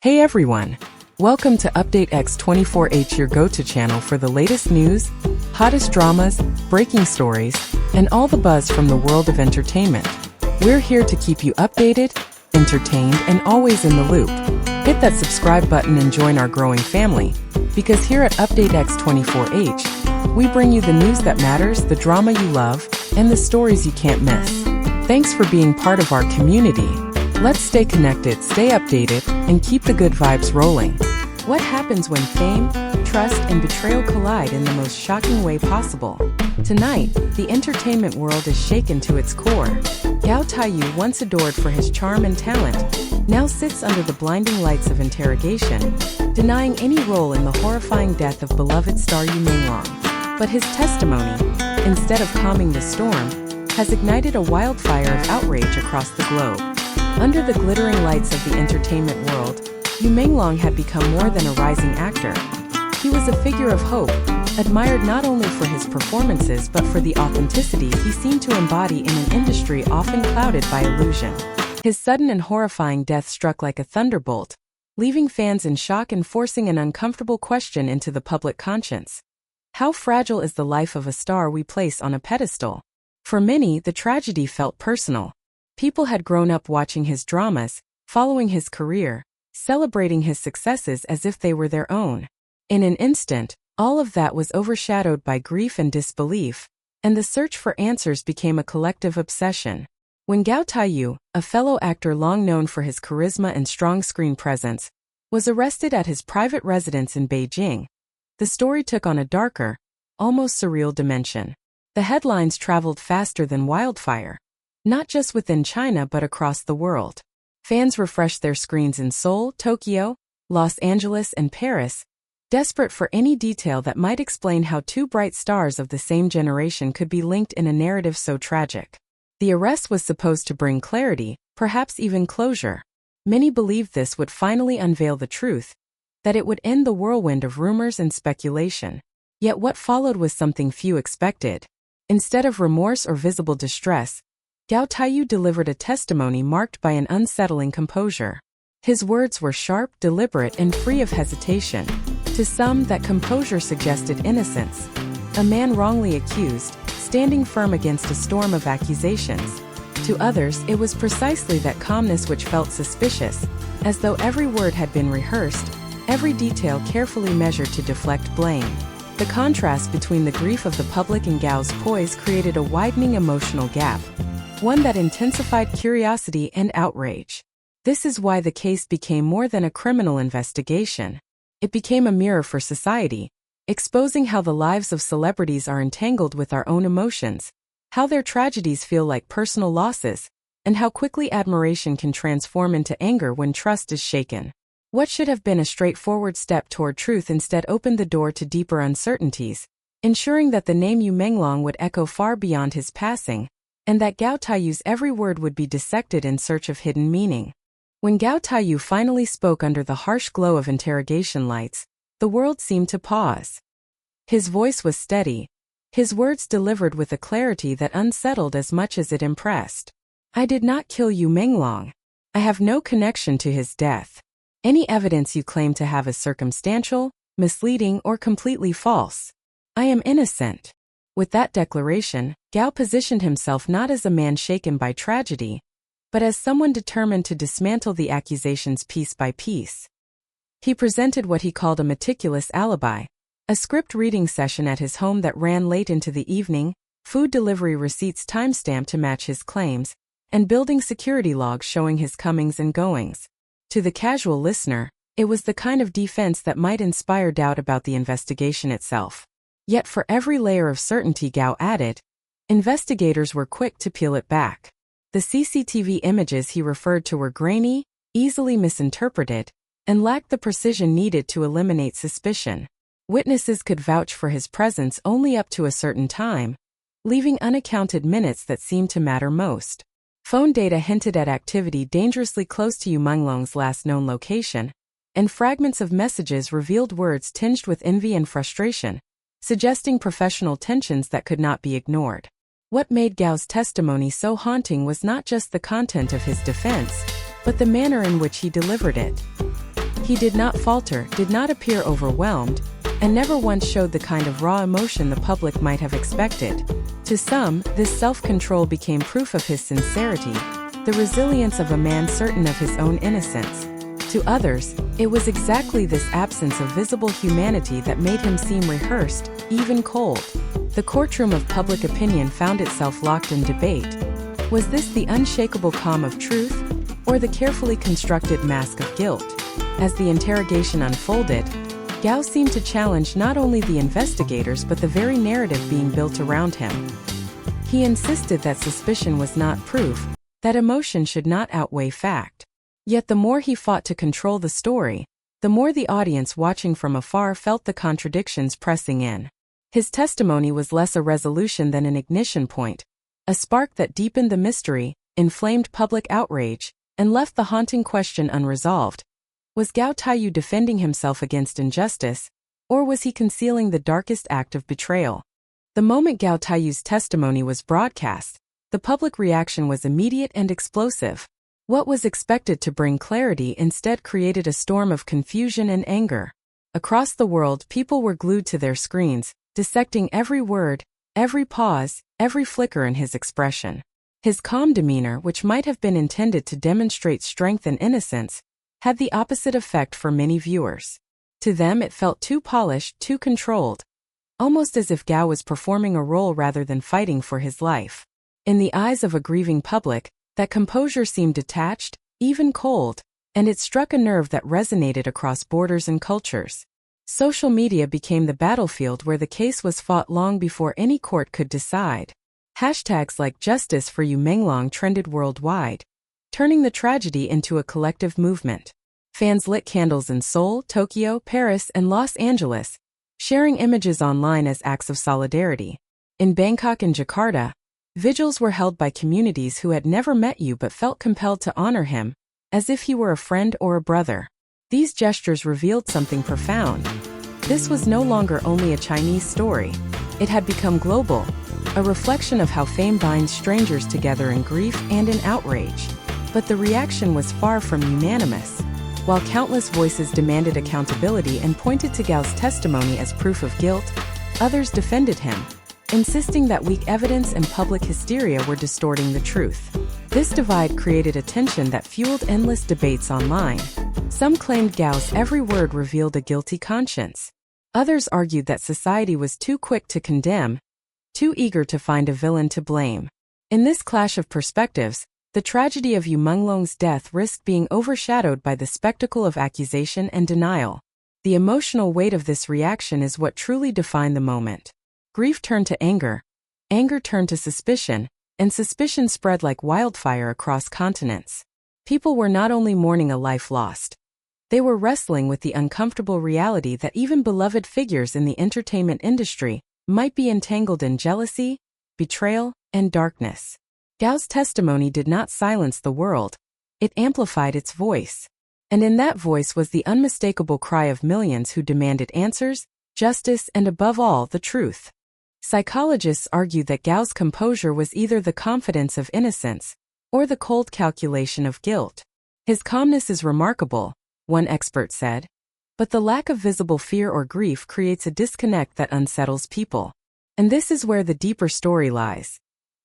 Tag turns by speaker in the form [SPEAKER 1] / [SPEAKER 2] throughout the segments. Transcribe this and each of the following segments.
[SPEAKER 1] Hey everyone! Welcome to Update X24H, your go-to channel for the latest news, hottest dramas, breaking stories, and all the buzz from the world of entertainment. We're here to keep you updated, entertained, and always in the loop. Hit that subscribe button and join our growing family, because here at Update X24H, we bring you the news that matters, the drama you love, and the stories you can't miss. Thanks for being part of our community. Let's stay connected, stay updated, and keep the good vibes rolling. What happens when fame, trust, and betrayal collide in the most shocking way possible? Tonight, the entertainment world is shaken to its core. Gao Taiyu, once adored for his charm and talent, now sits under the blinding lights of interrogation, denying any role in the horrifying death of beloved star Menglong. But his testimony, instead of calming the storm, has ignited a wildfire of outrage across the globe. Under the glittering lights of the entertainment world, Menglong had become more than a rising actor. He was a figure of hope, admired not only for his performances but for the authenticity he seemed to embody in an industry often clouded by illusion. His sudden and horrifying death struck like a thunderbolt, leaving fans in shock and forcing an uncomfortable question into the public conscience. How fragile is the life of a star we place on a pedestal? For many, the tragedy felt personal. People had grown up watching his dramas, following his career, celebrating his successes as if they were their own. In an instant, all of that was overshadowed by grief and disbelief, and the search for answers became a collective obsession. When Gao Taiyu, a fellow actor long known for his charisma and strong screen presence, was arrested at his private residence in Beijing, the story took on a darker, almost surreal dimension. The headlines traveled faster than wildfire, not just within China but across the world. Fans refreshed their screens in Seoul, Tokyo, Los Angeles, and Paris, desperate for any detail that might explain how two bright stars of the same generation could be linked in a narrative so tragic. The arrest was supposed to bring clarity, perhaps even closure. Many believed this would finally unveil the truth, that it would end the whirlwind of rumors and speculation. Yet what followed was something few expected. Instead of remorse or visible distress, Gao Taiyu delivered a testimony marked by an unsettling composure. His words were sharp, deliberate, and free of hesitation. To some, that composure suggested innocence. A man wrongly accused, standing firm against a storm of accusations. To others, it was precisely that calmness which felt suspicious, as though every word had been rehearsed, every detail carefully measured to deflect blame. The contrast between the grief of the public and Gao's poise created a widening emotional gap, one that intensified curiosity and outrage. This is why the case became more than a criminal investigation. It became a mirror for society, exposing how the lives of celebrities are entangled with our own emotions, how their tragedies feel like personal losses, and how quickly admiration can transform into anger when trust is shaken. What should have been a straightforward step toward truth instead opened the door to deeper uncertainties, ensuring that the name Menglong would echo far beyond his passing, and that Gao Taiyu's every word would be dissected in search of hidden meaning. When Gao Taiyu finally spoke under the harsh glow of interrogation lights, the world seemed to pause. His voice was steady, his words delivered with a clarity that unsettled as much as it impressed. I did not kill Menglong. I have no connection to his death. Any evidence you claim to have is circumstantial, misleading, or completely false. I am innocent. With that declaration, Gao positioned himself not as a man shaken by tragedy, but as someone determined to dismantle the accusations piece by piece. He presented what he called a meticulous alibi, a script reading session at his home that ran late into the evening, food delivery receipts timestamped to match his claims, and building security logs showing his comings and goings. To the casual listener, it was the kind of defense that might inspire doubt about the investigation itself. Yet for every layer of certainty Gao added, investigators were quick to peel it back. The CCTV images he referred to were grainy, easily misinterpreted, and lacked the precision needed to eliminate suspicion. Witnesses could vouch for his presence only up to a certain time, leaving unaccounted minutes that seemed to matter most. Phone data hinted at activity dangerously close to Menglong's last known location, and fragments of messages revealed words tinged with envy and frustration, suggesting professional tensions that could not be ignored. What made Gao's testimony so haunting was not just the content of his defense, but the manner in which he delivered it. He did not falter, did not appear overwhelmed, and never once showed the kind of raw emotion the public might have expected. To some, this self-control became proof of his sincerity, the resilience of a man certain of his own innocence. To others, it was exactly this absence of visible humanity that made him seem rehearsed, even cold. The courtroom of public opinion found itself locked in debate. Was this the unshakable calm of truth, or the carefully constructed mask of guilt? As the interrogation unfolded, Gao seemed to challenge not only the investigators but the very narrative being built around him. He insisted that suspicion was not proof, that emotion should not outweigh fact. Yet the more he fought to control the story, the more the audience watching from afar felt the contradictions pressing in. His testimony was less a resolution than an ignition point, a spark that deepened the mystery, inflamed public outrage, and left the haunting question unresolved. Was Gao Taiyu defending himself against injustice, or was he concealing the darkest act of betrayal? The moment Gao Taiyu's testimony was broadcast, the public reaction was immediate and explosive. What was expected to bring clarity instead created a storm of confusion and anger. Across the world, people were glued to their screens, dissecting every word, every pause, every flicker in his expression. His calm demeanor, which might have been intended to demonstrate strength and innocence, had the opposite effect for many viewers. To them it felt too polished, too controlled, almost as if Gao was performing a role rather than fighting for his life. In the eyes of a grieving public, that composure seemed detached, even cold, and it struck a nerve that resonated across borders and cultures. Social media became the battlefield where the case was fought long before any court could decide. Hashtags like "Justice for You Menglong" trended worldwide, turning the tragedy into a collective movement. Fans lit candles in Seoul, Tokyo, Paris, and Los Angeles, sharing images online as acts of solidarity. In Bangkok and Jakarta, vigils were held by communities who had never met you but felt compelled to honor him, as if he were a friend or a brother. These gestures revealed something profound. This was no longer only a Chinese story. It had become global, a reflection of how fame binds strangers together in grief and in outrage. But the reaction was far from unanimous. While countless voices demanded accountability and pointed to Gao's testimony as proof of guilt, others defended him, insisting that weak evidence and public hysteria were distorting the truth. This divide created a tension that fueled endless debates online. Some claimed Gao's every word revealed a guilty conscience. Others argued that society was too quick to condemn, too eager to find a villain to blame. In this clash of perspectives, the tragedy of Yu Menglong's death risked being overshadowed by the spectacle of accusation and denial. The emotional weight of this reaction is what truly defined the moment. Grief turned to anger turned to suspicion, and suspicion spread like wildfire across continents. People were not only mourning a life lost, they were wrestling with the uncomfortable reality that even beloved figures in the entertainment industry might be entangled in jealousy, betrayal, and darkness. Gao's testimony did not silence the world, it amplified its voice. And in that voice was the unmistakable cry of millions who demanded answers, justice, and above all, the truth. Psychologists argue that Gao's composure was either the confidence of innocence or the cold calculation of guilt. His calmness is remarkable, one expert said, but the lack of visible fear or grief creates a disconnect that unsettles people. And this is where the deeper story lies.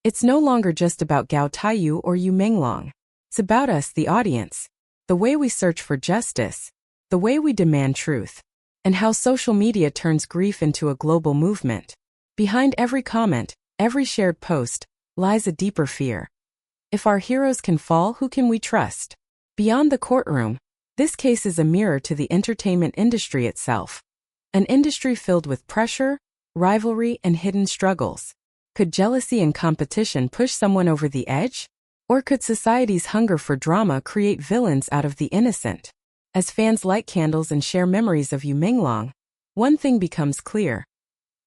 [SPEAKER 1] It's no longer just about Gao Taiyu or Yu Menglong. It's about us, the audience, the way we search for justice, the way we demand truth, and how social media turns grief into a global movement. Behind every comment, every shared post, lies a deeper fear. If our heroes can fall, who can we trust? Beyond the courtroom, this case is a mirror to the entertainment industry itself. An industry filled with pressure, rivalry, and hidden struggles. Could jealousy and competition push someone over the edge? Or could society's hunger for drama create villains out of the innocent? As fans light candles and share memories of Yu Menglong, one thing becomes clear.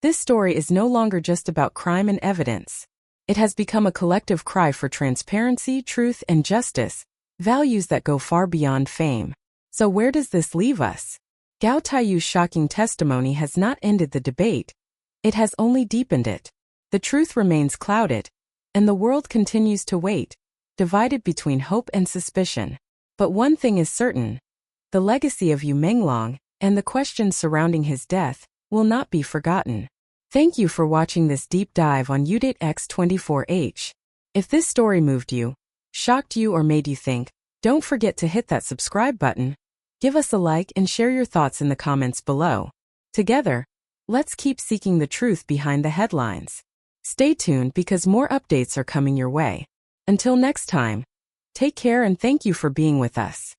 [SPEAKER 1] This story is no longer just about crime and evidence. It has become a collective cry for transparency, truth, and justice, values that go far beyond fame. So where does this leave us? Gao Taiyu's shocking testimony has not ended the debate. It has only deepened it. The truth remains clouded, and the world continues to wait, divided between hope and suspicion. But one thing is certain. the legacy of Yu Menglong, and the questions surrounding his death will not be forgotten. Thank you for watching this deep dive on Update X24H. If this story moved you, shocked you, or made you think, don't forget to hit that subscribe button. Give us a like and share your thoughts in the comments below. Together, let's keep seeking the truth behind the headlines. Stay tuned because more updates are coming your way. Until next time, take care and thank you for being with us.